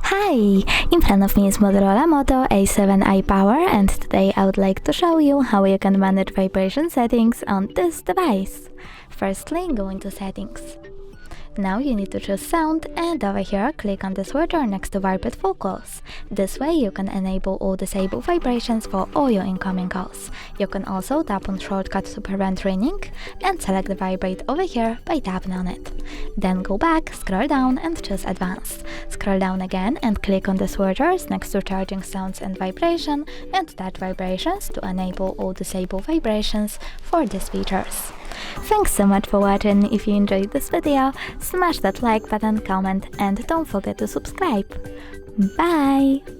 Hi! In front of me is Motorola Moto E7i Power, and today I would like to show you how you can manage vibration settings on this device. Firstly, go into Settings. Now you need to choose Sound, and over here click on the switcher next to Vibrate Full Calls. This way you can enable or disable vibrations for all your incoming calls. You can also tap on shortcut Supervan Training and select the Vibrate over here by tapping on it. Then go back, scroll down and choose Advanced. Scroll down again and click on the switchers next to Charging Sounds and Vibration and touch Vibrations to enable or disable vibrations for these features. Thanks so much for watching. If you enjoyed this video, smash that like button, comment and don't forget to subscribe. Bye!